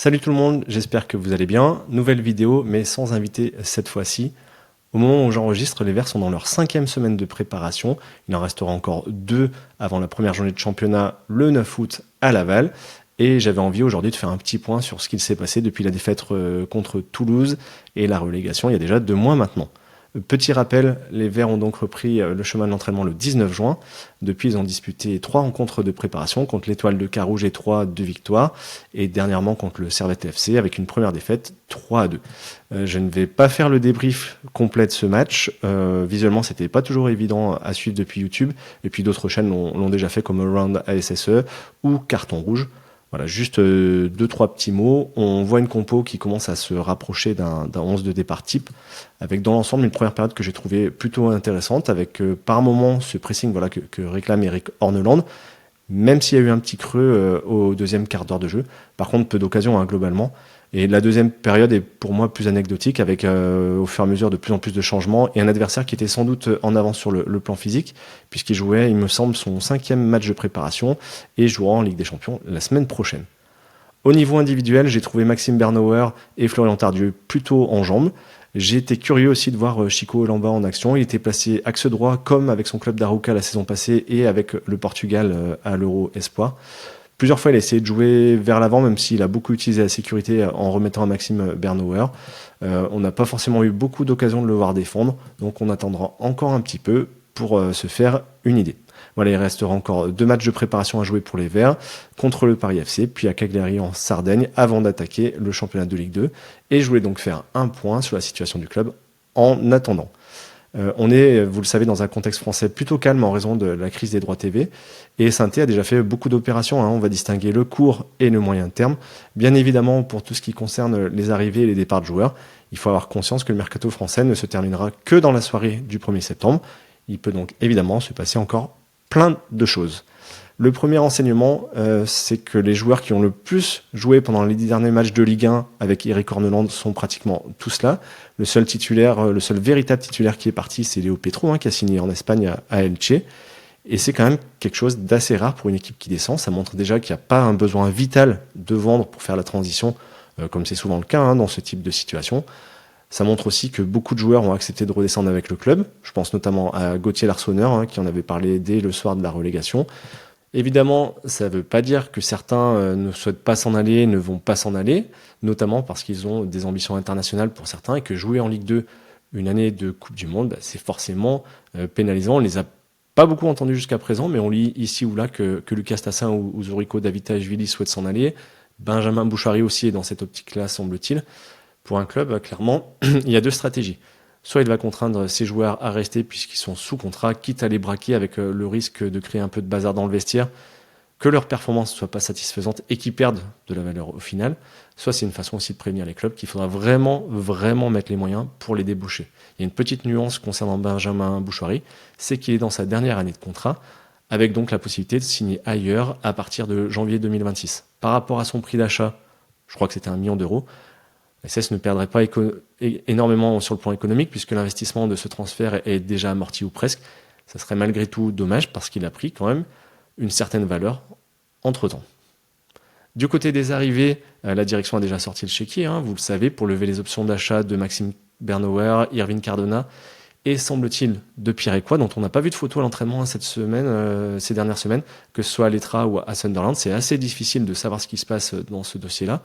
Salut tout le monde, j'espère que vous allez bien. Nouvelle vidéo, mais sans invité cette fois-ci. Au moment où j'enregistre, les Verts sont dans leur 5e semaine de préparation. Il en restera encore 2 avant la première journée de championnat le 9 août à Laval. Et j'avais envie aujourd'hui de faire un petit point sur ce qu'il s'est passé depuis la défaite contre Toulouse et la relégation il y a déjà 2 mois maintenant. Petit rappel, les Verts ont donc repris le chemin de l'entraînement le 19 juin. Depuis, ils ont disputé 3 rencontres de préparation contre l'Étoile de Carouge et 2 victoires. Et dernièrement contre le Servette FC avec une première défaite 3-2. Je ne vais pas faire le débrief complet de ce match. Visuellement, c'était pas toujours évident à suivre depuis YouTube. Et puis d'autres chaînes l'ont déjà fait comme Around ASSE ou Carton Rouge. Voilà, juste 2-3 petits mots. On voit une compo qui commence à se rapprocher d'un 11 de départ type, avec dans l'ensemble une première période que j'ai trouvée plutôt intéressante, avec par moment ce pressing que réclame Eric Horneland, même s'il y a eu un petit creux au deuxième quart d'heure de jeu. Par contre, peu d'occasions globalement. Et la deuxième période est pour moi plus anecdotique, avec au fur et à mesure de plus en plus de changements, et un adversaire qui était sans doute en avance sur le plan physique, puisqu'il jouait, il me semble, son 5e match de préparation, et jouera en Ligue des Champions la semaine prochaine. Au niveau individuel, j'ai trouvé Maxime Bernauer et Florian Tardieu plutôt en jambes. J'ai été curieux aussi de voir Chico Lamba en action. Il était placé axe droit comme avec son club d'Arouca la saison passée et avec le Portugal à l'Euro Espoir. Plusieurs fois, il a essayé de jouer vers l'avant, même s'il a beaucoup utilisé la sécurité en remettant à Maxime Bernauer. On n'a pas forcément eu beaucoup d'occasions de le voir défendre, donc on attendra encore un petit peu pour se faire une idée. Voilà, il restera encore 2 matchs de préparation à jouer pour les Verts, contre le Paris FC, puis à Cagliari en Sardaigne, avant d'attaquer le championnat de Ligue 2. Et je voulais donc faire un point sur la situation du club en attendant. On est, vous le savez, dans un contexte français plutôt calme en raison de la crise des droits TV. Et Saint-Étienne a déjà fait beaucoup d'opérations. On va distinguer le court et le moyen terme. Bien évidemment, pour tout ce qui concerne les arrivées et les départs de joueurs, il faut avoir conscience que le mercato français ne se terminera que dans la soirée du 1er septembre. Il peut donc évidemment se passer encore plein de choses. Le premier renseignement, c'est que les joueurs qui ont le plus joué pendant les 10 derniers matchs de Ligue 1 avec Eric Horneland sont pratiquement tous là. Le seul véritable titulaire qui est parti, c'est Léo Petro, qui a signé en Espagne à Elche. Et c'est quand même quelque chose d'assez rare pour une équipe qui descend. Ça montre déjà qu'il n'y a pas un besoin vital de vendre pour faire la transition, comme c'est souvent le cas dans ce type de situation. Ça montre aussi que beaucoup de joueurs ont accepté de redescendre avec le club. Je pense notamment à Gauthier Larsonneur, qui en avait parlé dès le soir de la relégation. Évidemment, ça ne veut pas dire que certains ne souhaitent pas s'en aller, ne vont pas s'en aller, notamment parce qu'ils ont des ambitions internationales pour certains et que jouer en Ligue 2 une année de Coupe du Monde, c'est forcément pénalisant. On les a pas beaucoup entendus jusqu'à présent, mais on lit ici ou là que Lucas Tassin ou Zorico Davitashvili souhaitent s'en aller. Benjamin Bouchary aussi est dans cette optique-là, semble-t-il. Pour un club, clairement, il y a 2 stratégies. Soit il va contraindre ses joueurs à rester puisqu'ils sont sous contrat, quitte à les braquer avec le risque de créer un peu de bazar dans le vestiaire, que leur performance ne soit pas satisfaisante et qu'ils perdent de la valeur au final. Soit c'est une façon aussi de prévenir les clubs qu'il faudra vraiment mettre les moyens pour les déboucher. Il y a une petite nuance concernant Benjamin Bouchary, c'est qu'il est dans sa dernière année de contrat, avec donc la possibilité de signer ailleurs à partir de janvier 2026. Par rapport à son prix d'achat, je crois que c'était 1 million d'euros, SS ne perdrait pas énormément sur le plan économique puisque l'investissement de ce transfert est déjà amorti ou presque. Ça serait malgré tout dommage parce qu'il a pris quand même une certaine valeur entre-temps. Du côté des arrivées, la direction a déjà sorti le chéquier, vous le savez, pour lever les options d'achat de Maxime Bernauer, Irvine Cardona et semble-t-il de Pierre Ecois, dont on n'a pas vu de photo à l'entraînement ces dernières semaines, que ce soit à l'Etra ou à Sunderland. C'est assez difficile de savoir ce qui se passe dans ce dossier-là.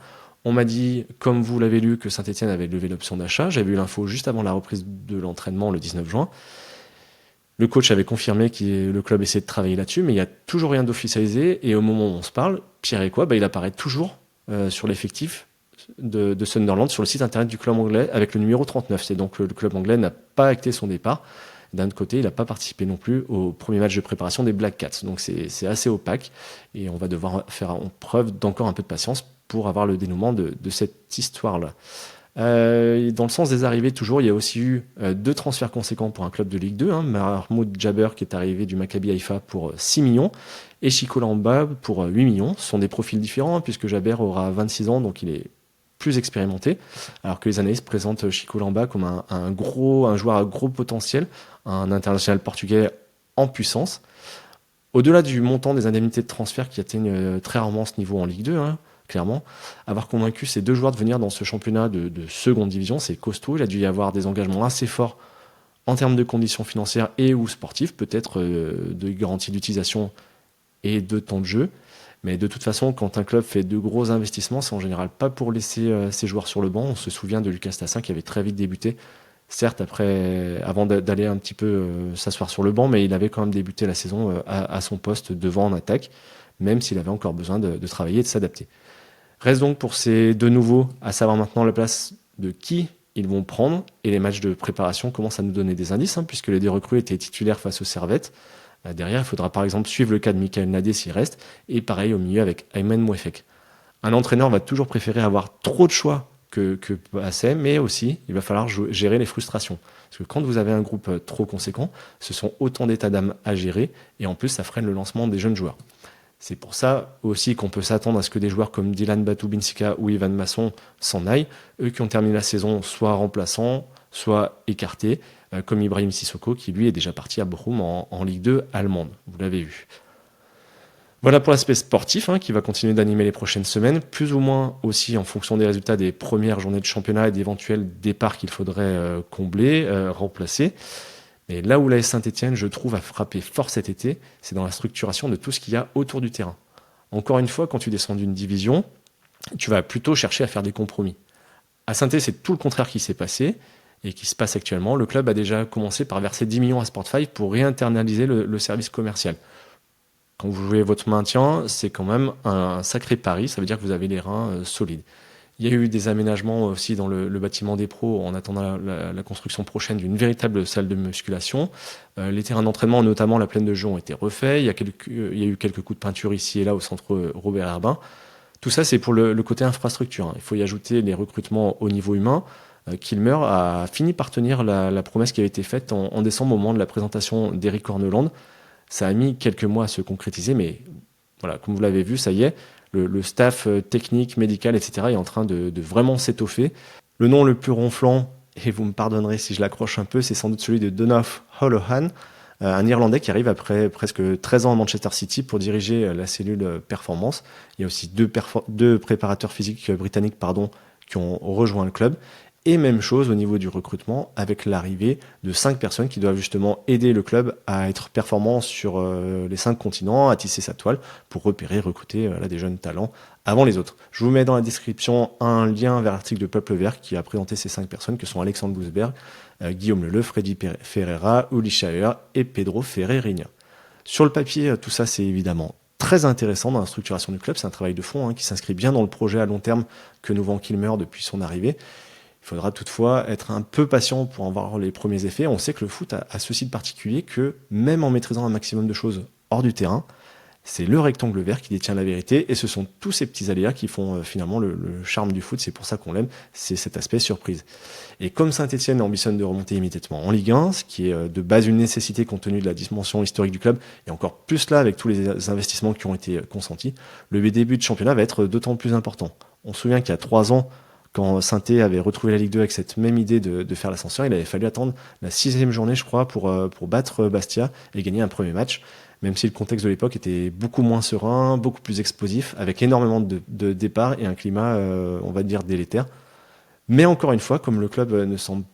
On m'a dit, comme vous l'avez lu, que Saint-Étienne avait levé l'option d'achat. J'avais eu l'info juste avant la reprise de l'entraînement le 19 juin. Le coach avait confirmé que le club essayait de travailler là-dessus, mais il n'y a toujours rien d'officialisé. Et au moment où on se parle, Pierre Ecois, il apparaît toujours sur l'effectif de Sunderland, sur le site internet du club anglais, avec le numéro 39. C'est donc le club anglais n'a pas acté son départ. D'un autre côté, il n'a pas participé non plus au premier match de préparation des Black Cats. Donc c'est assez opaque et on va devoir faire preuve d'encore un peu de patience pour avoir le dénouement de cette histoire-là. Dans le sens des arrivées, toujours, il y a aussi eu 2 transferts conséquents pour un club de Ligue 2. Mahmoud Jaber qui est arrivé du Maccabi Haïfa pour 6 millions et Chico Lamba pour 8 millions. Ce sont des profils différents puisque Jaber aura 26 ans, donc il est plus expérimenté, alors que les analystes présentent Chico Lamba comme un joueur à gros potentiel, un international portugais en puissance. Au-delà du montant des indemnités de transfert qui atteignent très rarement ce niveau en Ligue 2, clairement. Avoir convaincu ces 2 joueurs de venir dans ce championnat de seconde division, c'est costaud. Il a dû y avoir des engagements assez forts en termes de conditions financières et ou sportives, peut-être de garantie d'utilisation et de temps de jeu. Mais de toute façon, quand un club fait de gros investissements, c'est en général pas pour laisser ses joueurs sur le banc. On se souvient de Lucas Tassin qui avait très vite débuté. Certes, avant d'aller un petit peu s'asseoir sur le banc, mais il avait quand même débuté la saison à son poste devant en attaque, même s'il avait encore besoin de travailler et de s'adapter. Reste donc pour ces 2 nouveaux à savoir maintenant la place de qui ils vont prendre, et les matchs de préparation commencent à nous donner des indices, puisque les 2 recrues étaient titulaires face aux Servettes. Derrière, il faudra par exemple suivre le cas de Michael Nadé s'il reste, et pareil au milieu avec Ayman Mouefek. Un entraîneur va toujours préférer avoir trop de choix que assez, mais aussi il va falloir gérer les frustrations. Parce que quand vous avez un groupe trop conséquent, ce sont autant d'états d'âme à gérer, et en plus ça freine le lancement des jeunes joueurs. C'est pour ça aussi qu'on peut s'attendre à ce que des joueurs comme Dylan Batubinsika ou Ivan Masson s'en aillent, eux qui ont terminé la saison soit remplaçants, soit écartés, comme Ibrahim Sissoko qui lui est déjà parti à Bochum en Ligue 2 allemande, vous l'avez vu. Voilà pour l'aspect sportif qui va continuer d'animer les prochaines semaines, plus ou moins aussi en fonction des résultats des premières journées de championnat et d'éventuels départs qu'il faudrait combler, remplacer. Mais là où l'AS Saint-Etienne, je trouve, a frappé fort cet été, c'est dans la structuration de tout ce qu'il y a autour du terrain. Encore une fois, quand tu descends d'une division, tu vas plutôt chercher à faire des compromis. À Saint-Etienne, c'est tout le contraire qui s'est passé et qui se passe actuellement. Le club a déjà commencé par verser 10 millions à Sport5 pour réinternaliser le service commercial. Quand vous jouez votre maintien, c'est quand même un sacré pari, ça veut dire que vous avez les reins solides. Il y a eu des aménagements aussi dans le bâtiment des pros en attendant la construction prochaine d'une véritable salle de musculation. Les terrains d'entraînement, notamment la plaine de jeu, ont été refaits. Il y a eu quelques coups de peinture ici et là au centre Robert Herbin. Tout ça, c'est pour le côté infrastructure. Il faut y ajouter les recrutements au niveau humain. Kilmer a fini par tenir la promesse qui avait été faite en décembre au moment de la présentation d'Eric Horneland. Ça a mis quelques mois à se concrétiser, mais voilà, comme vous l'avez vu, ça y est, le staff technique, médical, etc. est en train de vraiment s'étoffer. Le nom le plus ronflant, et vous me pardonnerez si je l'accroche un peu, c'est sans doute celui de Donough Holohan, un Irlandais qui arrive après presque 13 ans à Manchester City pour diriger la cellule performance. Il y a aussi deux préparateurs physiques britanniques qui ont rejoint le club. Et même chose au niveau du recrutement, avec l'arrivée de 5 personnes qui doivent justement aider le club à être performant sur les 5 continents, à tisser sa toile, pour repérer, recruter des jeunes talents avant les autres. Je vous mets dans la description un lien vers l'article de Peuple Vert qui a présenté ces 5 personnes, que sont Alexandre Bousberg, Guillaume Leleu, Freddy Ferreira, Uli Schauer et Pedro Ferreirinha. Sur le papier, tout ça c'est évidemment très intéressant dans la structuration du club, c'est un travail de fond qui s'inscrit bien dans le projet à long terme que nous vend Kilmer depuis son arrivée. Il faudra toutefois être un peu patient pour en voir les premiers effets. On sait que le foot a ceci de particulier que même en maîtrisant un maximum de choses hors du terrain, c'est le rectangle vert qui détient la vérité et ce sont tous ces petits aléas qui font finalement le charme du foot. C'est pour ça qu'on l'aime, c'est cet aspect surprise. Et comme Saint-Etienne ambitionne de remonter immédiatement en Ligue 1, ce qui est de base une nécessité compte tenu de la dimension historique du club, et encore plus là avec tous les investissements qui ont été consentis, le début de championnat va être d'autant plus important. On se souvient qu'il y a 3 ans, quand Saint-Étienne avait retrouvé la Ligue 2 avec cette même idée de faire l'ascenseur, il avait fallu attendre la 6e journée, je crois, pour battre Bastia et gagner un premier match, même si le contexte de l'époque était beaucoup moins serein, beaucoup plus explosif, avec énormément de départs et un climat, on va dire, délétère. Mais encore une fois, comme le club ne semble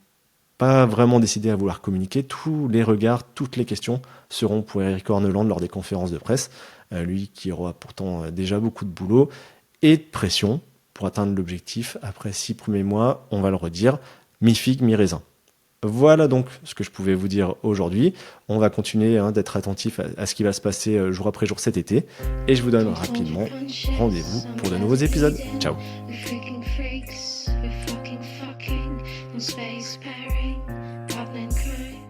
pas vraiment décidé à vouloir communiquer, tous les regards, toutes les questions seront pour Eric Horneland lors des conférences de presse, lui qui aura pourtant déjà beaucoup de boulot et de pression pour atteindre l'objectif. Après 6 premiers mois, on va le redire, mi-figue, mi-raisin. Voilà donc ce que je pouvais vous dire aujourd'hui. On va continuer d'être attentif à ce qui va se passer jour après jour cet été. Et je vous donne rapidement rendez-vous pour de nouveaux épisodes. Ciao. Space, Perry, Dublin crew.